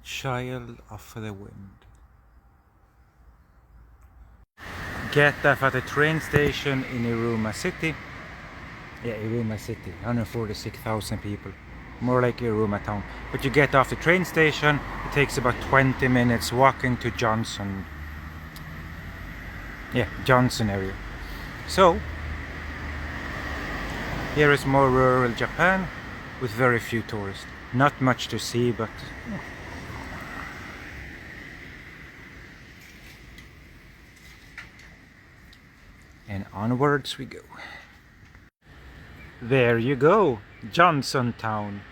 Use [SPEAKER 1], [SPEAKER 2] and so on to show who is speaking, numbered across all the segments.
[SPEAKER 1] Child of the Wind. Get off at the train station in Iruma City. Yeah, Iruma City, 146,000 people. More like Iruma town. But you get off the train station, it takes about 20 minutes walking to Johnson. Yeah, Johnson area. So, here is more rural Japan with very few tourists. Not much to see, but... And onwards we go. There you go, Johnson Town.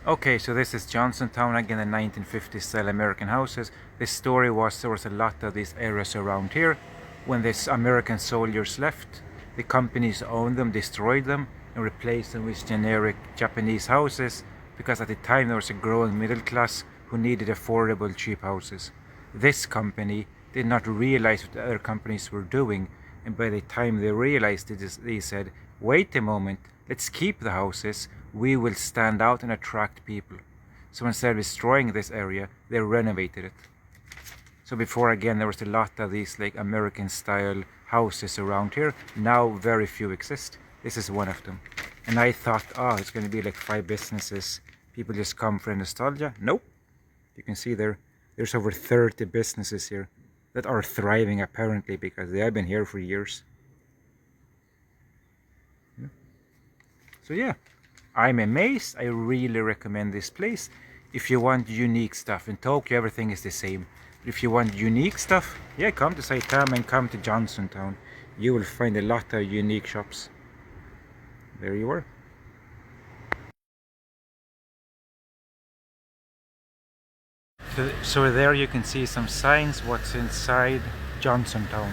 [SPEAKER 1] Okay, so this is Johnsontown again, the 1950s style American houses. This story was there was a lot of these areas around here. When these American soldiers left, the companies owned them, destroyed them, and replaced them with generic Japanese houses, because at the time there was a growing middle class who needed affordable, cheap houses. This company did not realize what the other companies were doing, and by the time they realized it, they said, wait a moment, let's keep the houses, we will stand out and attract people. So instead of destroying this area, they renovated it. So before, again, there was a lot of these like American style houses around here. Now very few exist. This is one of them. And I thought, oh, it's going to be like 5 businesses. People just come for nostalgia. Nope. You can see there's over 30 businesses here that are thriving apparently because they have been here for years. Yeah. So yeah, I'm amazed. I really recommend this place. If you want unique stuff, in Tokyo everything is the same. But if you want unique stuff, yeah, come to Saitama and come to Johnsontown. You will find a lot of unique shops. There you are. So there you can see some signs what's inside Johnsontown.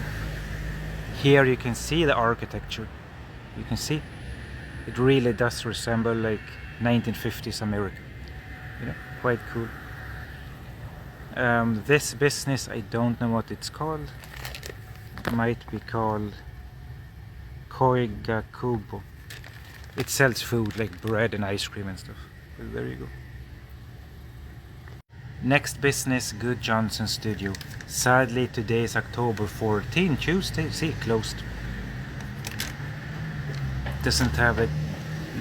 [SPEAKER 1] Here you can see the architecture. You can see it really does resemble like 1950s America. You know, quite cool. This business, I don't know what it's called. It might be called Koigakubo. It sells food like bread and ice cream and stuff. Well, there you go. Next business, Good Johnson Studio. Sadly, today is October 14, Tuesday. See, closed. Doesn't have the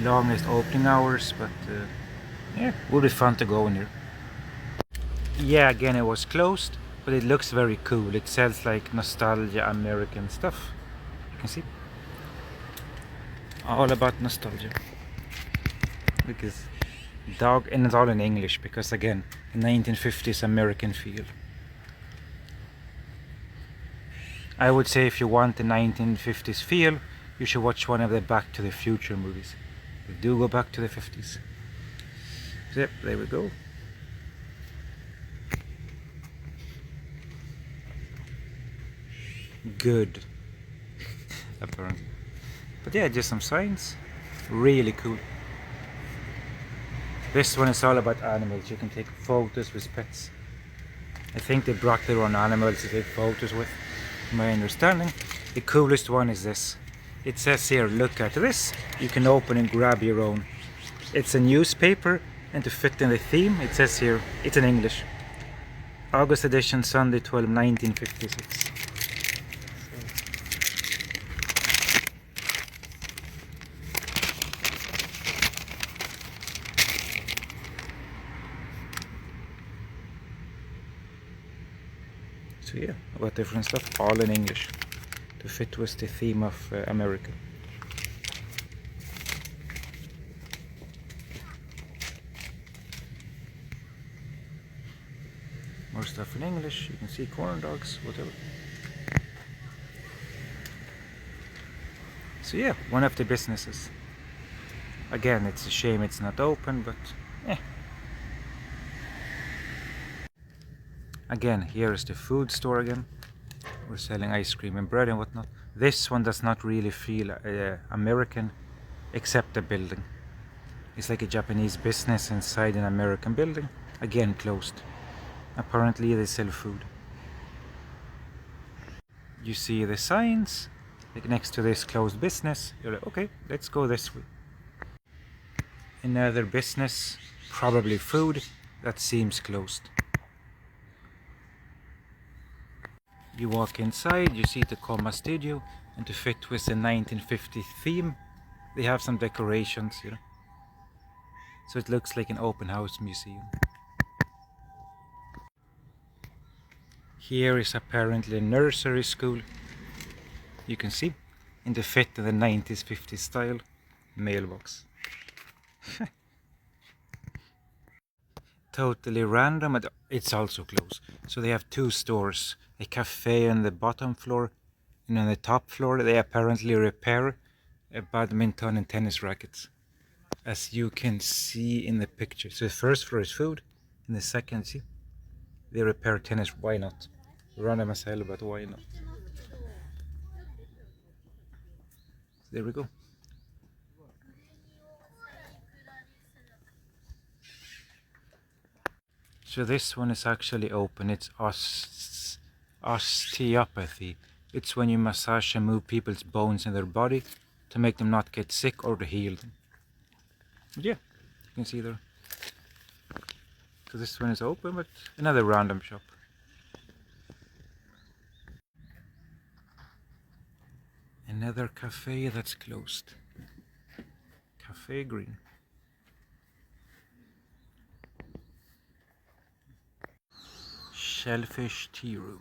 [SPEAKER 1] longest opening hours, but yeah, would be fun to go in here. Yeah, again, it was closed, but it looks very cool. It sells like nostalgia American stuff. You can see. All about nostalgia. Because dog, and it's all in English because again, 1950s American feel. I would say if you want the 1950s feel, you should watch one of the Back to the Future movies. They do go back to the 50s. So yep, there we go. Good. Apparently. But yeah, just some signs. Really cool. This one is all about animals. You can take photos with pets. I think they brought their own animals to take photos with, my understanding. The coolest one is this. It says here, look at this. You can open and grab your own. It's a newspaper, and to fit in the theme, it says here, it's in English. August edition, Sunday 12, 1956. So yeah, about different stuff, all in English, to fit with the theme of America. More stuff in English, you can see corn dogs, whatever. So yeah, one of the businesses. Again, it's a shame it's not open, but eh. Again, here is the food store again. We're selling ice cream and bread and whatnot. This one does not really feel American, except the building. It's like a Japanese business inside an American building. Again, closed. Apparently they sell food. You see the signs, like next to this closed business. You're like, okay, let's go this way. Another business, probably food, that seems closed. You walk inside, you see the Tacoma Studio, and to fit with the 1950s theme, they have some decorations here. So it looks like an open house museum. Here is apparently a nursery school. You can see, in the fit of the 90s, 50s style mailbox. Totally random, but it's also closed. So they have two stores, a cafe on the bottom floor, and on the top floor they apparently repair badminton and tennis rackets, as you can see in the picture. So the first floor is food, and the second, see, they repair tennis. Why not? Random as hell, but why not? There we go. So this one is actually open. It's osteopathy. It's when you massage and move people's bones in their body to make them not get sick or to heal them. But yeah, you can see there. So this one is open, but another random shop. Another cafe that's closed. Cafe Green. Shellfish Tea Room.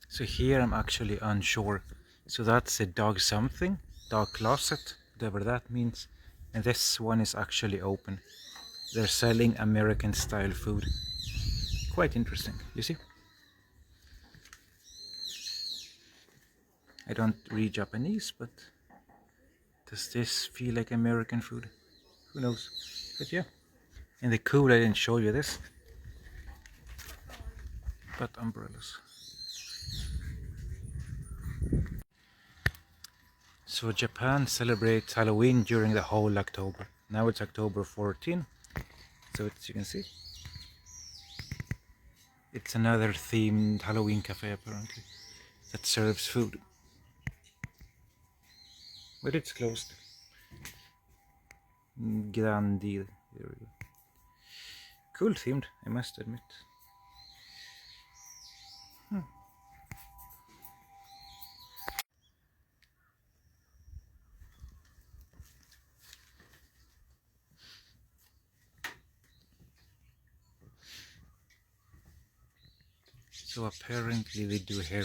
[SPEAKER 1] So here I'm actually unsure. So that's a dog something, dog closet, whatever that means. And this one is actually open. They're selling American style food. Quite interesting, you see? I don't read Japanese, but does this feel like American food? Who knows? But yeah. And the cool, I didn't show you this, but umbrellas. So Japan celebrates Halloween during the whole October. Now it's October 14, so it's, you can see, it's another themed Halloween cafe apparently that serves food. But it's closed. Grandi, there we go. Cool themed, I must admit. So apparently they do hair.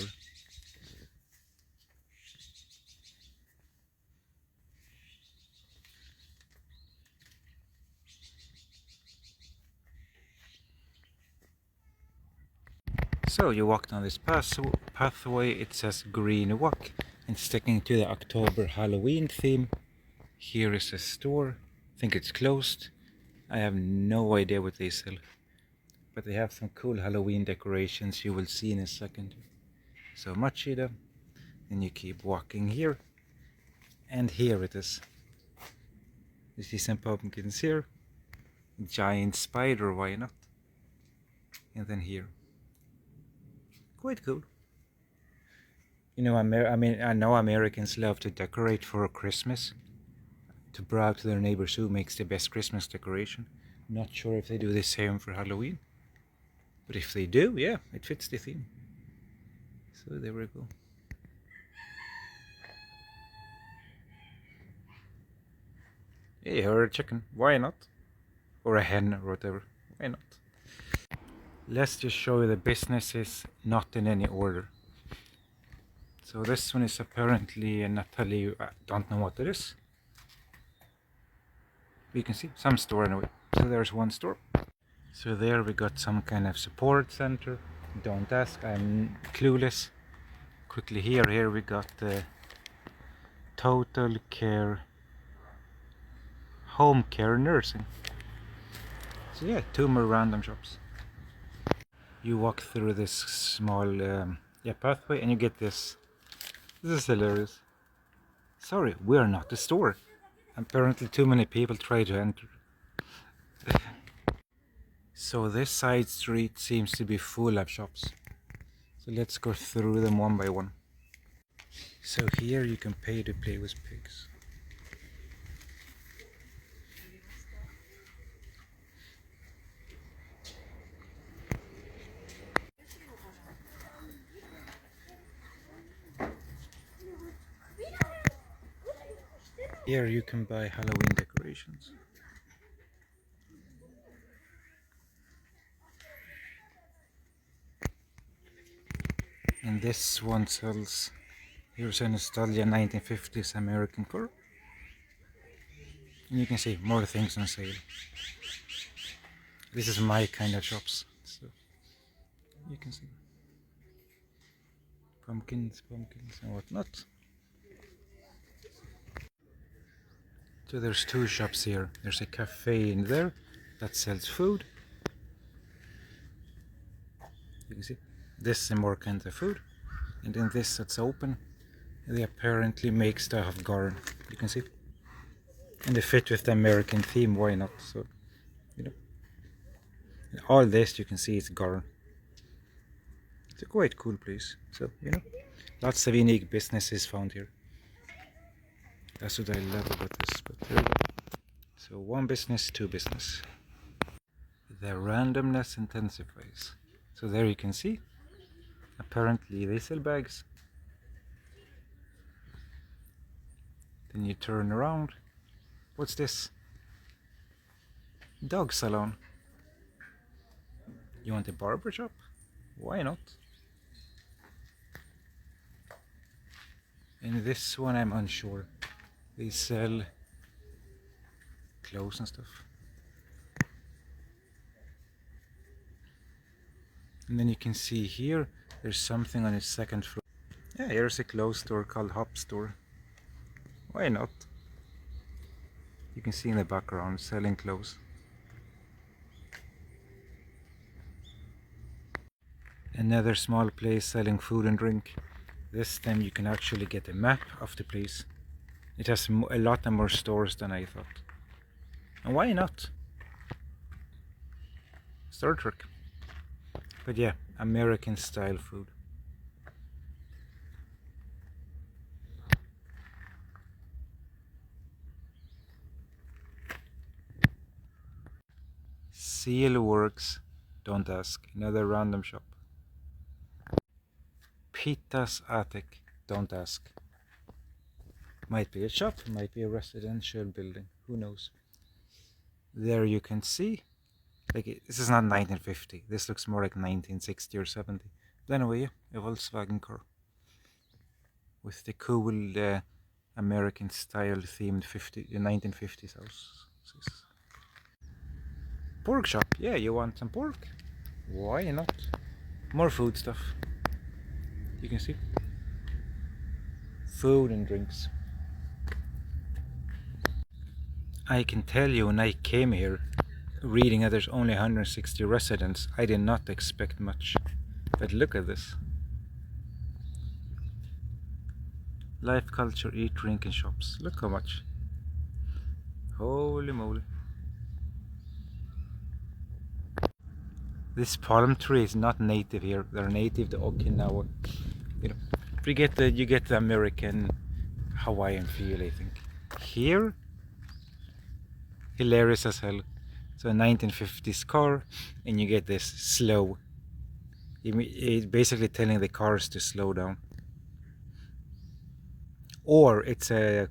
[SPEAKER 1] So you walk down this pathway, it says Green Walk, and sticking to the October Halloween theme. Here is a store, I think it's closed. I have no idea what they sell, but they have some cool Halloween decorations you will see in a second. So Machida, and you keep walking here, and here it is. You see some pumpkins here, giant spider, why not? And then here. Quite cool. You know, I know Americans love to decorate for Christmas, to brag to their neighbors who makes the best Christmas decoration. Not sure if they do the same for Halloween, but if they do, yeah, it fits the theme. So there we go. Hey, or a chicken, why not? Or a hen or whatever, why not? Let's just show you the businesses, not in any order. So this one is apparently a Natalie, I don't know what it is. You can see some store anyway. So there's one store. So there we got some kind of support center. Don't ask, I'm clueless. Quickly here we got the total care, home care nursing. So yeah, two more random shops. You walk through this small pathway and you get this. This is hilarious. Sorry, we're not the store. Apparently too many people try to enter. So this side street seems to be full of shops. So let's go through them one by one. So here you can pay to play with pigs. Here you can buy Halloween decorations. And this one sells, here's a nostalgia 1950s American car. And you can see more things on sale. This is my kind of shops, so you can see pumpkins and whatnot. So there's two shops here. There's a cafe in there that sells food. You can see this is more kind of food, and then this that's open. They apparently make stuff of garden. You can see, and they fit with the American theme. Why not? So you know, and all this you can see is garden. It's a quite cool place. So you know, lots of unique businesses found here. That's what I love about this. But there we go. So one business, two business. The randomness intensifies. So there you can see. Apparently they sell bags. Then you turn around. What's this? Dog salon. You want a barber shop? Why not? In this one I'm unsure. They sell clothes and stuff. And then you can see here there's something on the second floor. Yeah, here's a clothes store called Hop Store. Why not? You can see in the background selling clothes. Another small place selling food and drink. This time you can actually get a map of the place. It has a lot more stores than I thought. And why not? Star Trek. But yeah, American style food. Seal Works, don't ask. Another random shop. Pita's Attic, don't ask. Might be a shop, might be a residential building, who knows. There you can see, like this is not 1950, this looks more like 1960 or 70. But anyway, a Volkswagen car. With the cool American style themed 1950s house. Pork shop, yeah, you want some pork? Why not? More food stuff. You can see. Food and drinks. I can tell you when I came here, reading that there's only 160 residents, I did not expect much. But look at this. Life, culture, eat, drink and shops. Look how much. Holy moly. This palm tree is not native here. They're native to Okinawa. You know, you get the American Hawaiian feel, I think. Here, hilarious as hell. So a 1950s car, and you get this slow. It's basically telling the cars to slow down. Or it's a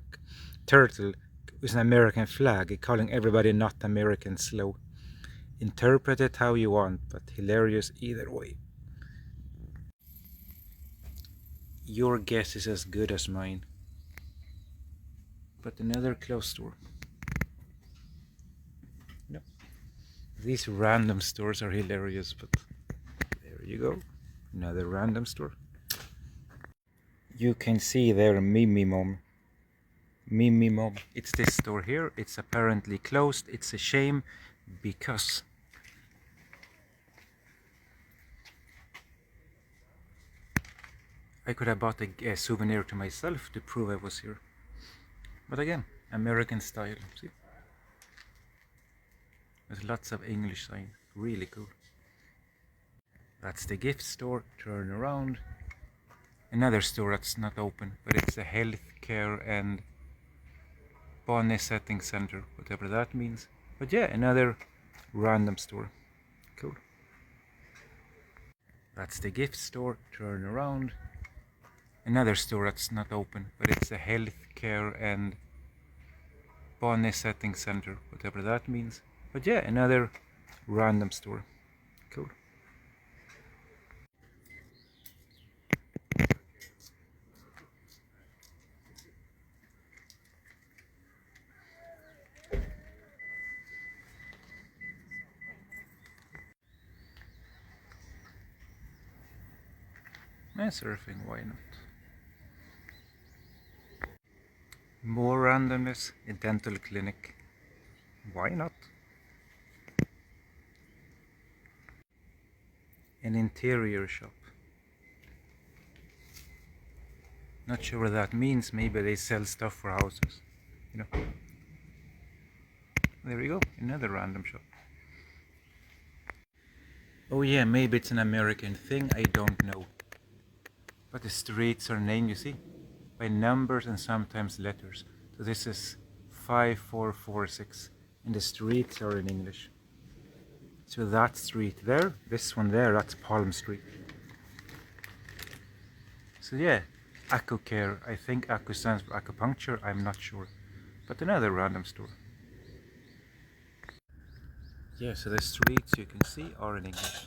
[SPEAKER 1] turtle with an American flag calling everybody not American slow. Interpret it how you want, but hilarious either way. Your guess is as good as mine. But another clothes store. No. These random stores are hilarious, but there you go. Another random store. You can see there Mimi Mom. Mimi Mom. It's this store here. It's apparently closed. It's a shame because I could have bought a souvenir to myself to prove I was here. But again, American style. See? There's lots of English signs. Really cool. That's the gift store. Turn around. Another store that's not open, but it's a healthcare and body setting center, whatever that means. But yeah, another random store. Cool. That's the gift store. Turn around. Another store that's not open, but it's a healthcare and body setting center, whatever that means. But yeah, another random store. Cool. Surfing, why not? More randomness, a dental clinic. Why not? An interior shop. Not sure what that means. Maybe they sell stuff for houses. You know. There we go. Another random shop. Oh yeah, maybe it's an American thing. I don't know. But the streets are named, you see, by numbers and sometimes letters. So this is 5446, and the streets are in English. So that street there, this one there, that's Palm Street. So yeah, AcuCare. I think Acu stands for acupuncture, I'm not sure. But another random store. Yeah, so the streets you can see are in English.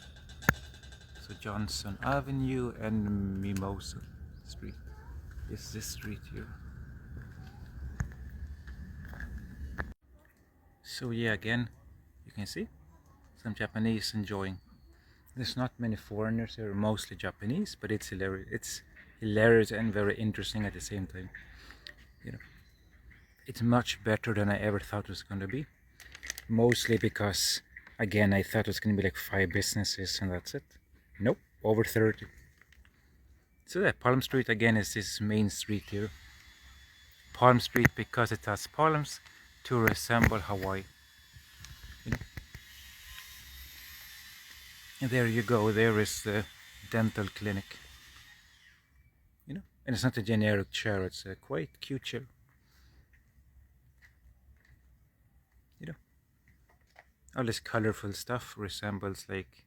[SPEAKER 1] So Johnson Avenue and Mimosa Street. Is this street here. So yeah, again, you can see some Japanese enjoying. There's not many foreigners here, mostly Japanese, but it's hilarious. It's hilarious and very interesting at the same time. You know, it's much better than I ever thought it was going to be. Mostly because, again, I thought it was going to be like 5 businesses and that's it. Nope, over 30. So yeah, Palm Street again is this main street here. Palm Street because it has palms to resemble Hawaii. You know? And there you go, there is the dental clinic. You know, and it's not a generic chair, it's a quite cute chair. You know, all this colorful stuff resembles like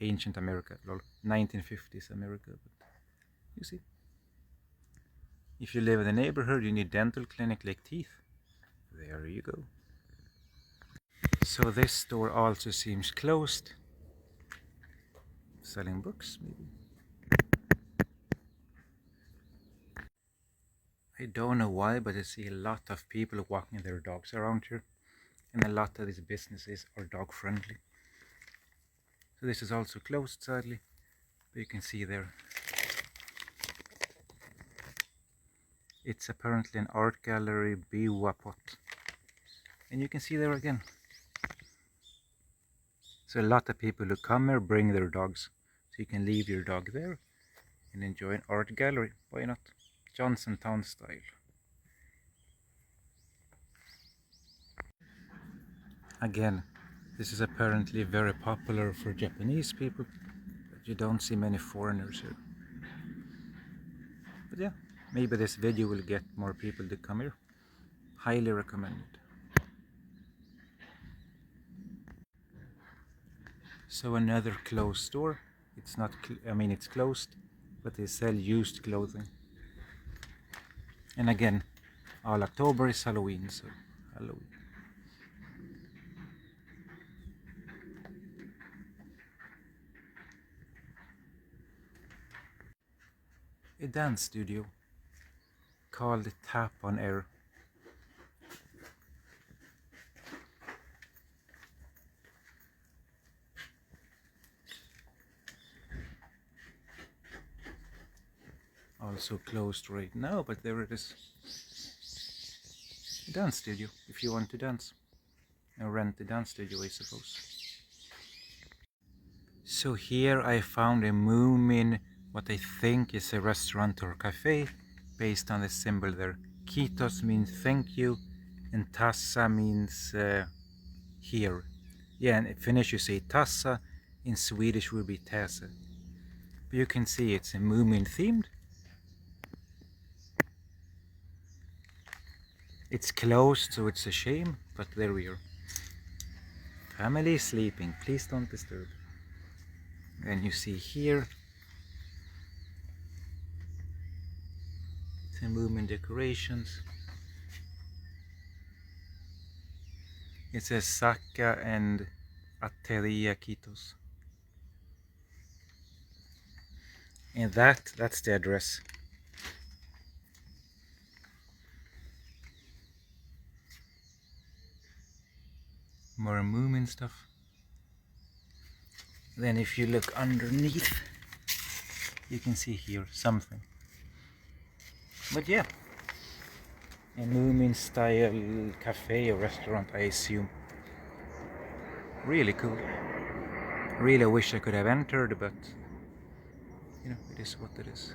[SPEAKER 1] ancient America, lol, 1950s America. But you see, if you live in a neighborhood, you need dental clinic like teeth. There you go. So this store also seems closed. Selling books, maybe. I don't know why, but I see a lot of people walking their dogs around here. And a lot of these businesses are dog friendly. So this is also closed, sadly. But you can see there. It's apparently an art gallery, Biwapot. And you can see there again. So a lot of people who come here bring their dogs. So you can leave your dog there and enjoy an art gallery. Why not? Johnsontown style. Again, this is apparently very popular for Japanese people, but you don't see many foreigners here. But yeah, maybe this video will get more people to come here. Highly recommended. So another closed store. It's not, it's closed, but they sell used clothing. And again, all October is Halloween, so Halloween. A dance studio called Tap on Air. Also closed right now, but there it is. A dance studio, if you want to dance. And rent the dance studio, I suppose. So here I found a Moomin, what I think is a restaurant or cafe, based on the symbol there. Kitos means thank you, and Tassa means here. Yeah, and in Finnish you say Tassa, In Swedish would be Täse. But you can see it's a Moomin themed. It's closed, so it's a shame, but there we are. Family is sleeping, please don't disturb. And you see here, some Moomin decorations. It says Saka and Ateria Kitos. And that's the address. More Moomin stuff. Then if you look underneath, you can see here something. But yeah, a Moomin style cafe or restaurant, I assume. Really cool. Really wish I could have entered, but you know, it is what it is.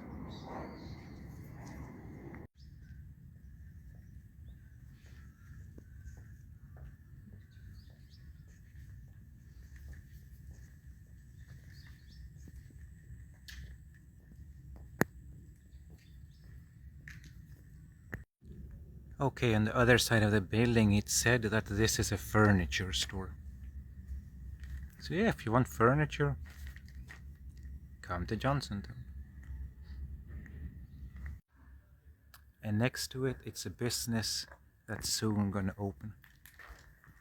[SPEAKER 1] Okay, on the other side of the building it said that this is a furniture store. So yeah, if you want furniture, come to Johnsontown. And next to it, it's a business that's soon gonna open.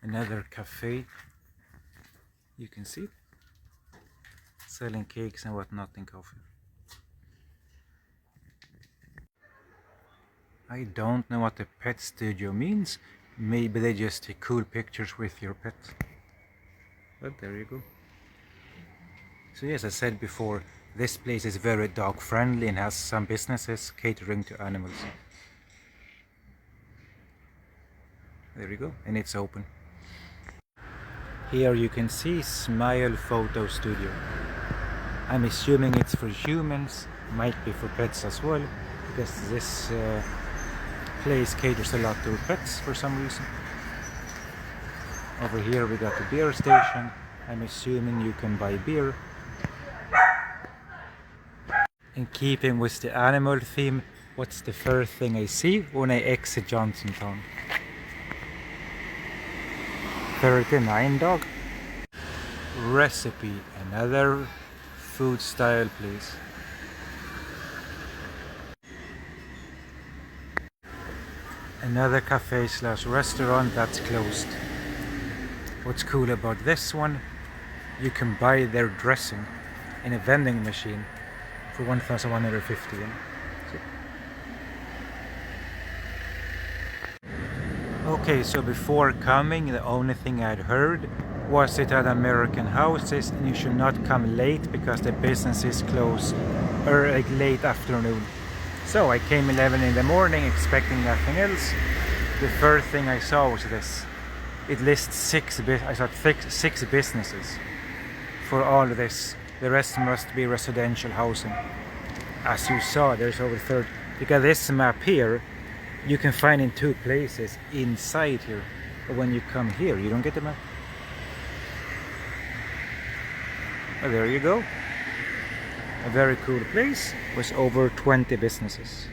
[SPEAKER 1] Another cafe, you can see, selling cakes and whatnot in coffee. I don't know what the pet studio means. Maybe they just take cool pictures with your pet. But there you go. So yes, I said before, this place is very dog friendly and has some businesses catering to animals. There you go, and it's open. Here you can see Smile Photo Studio. I'm assuming it's for humans, might be for pets as well, because this place caters a lot to pets for some reason. Over here we got the beer station. I'm assuming you can buy beer. In keeping with the animal theme, what's the first thing I see when I exit Johnsontown? 39 dog. Recipe, another food style place. Another cafe slash restaurant that's closed. What's cool about this one, you can buy their dressing in a vending machine for 1,150 yen. Okay, so before coming, the only thing I'd heard was it had American houses and you should not come late because the businesses close late afternoon. So I came 11 in the morning expecting nothing else. The first thing I saw was this. It lists six businesses for all of this. The rest must be residential housing. As you saw, there's over 30. You got this map here. You can find in two places inside here. But when you come here, you don't get the map. Well, there you go. A very cool place with over 20 businesses.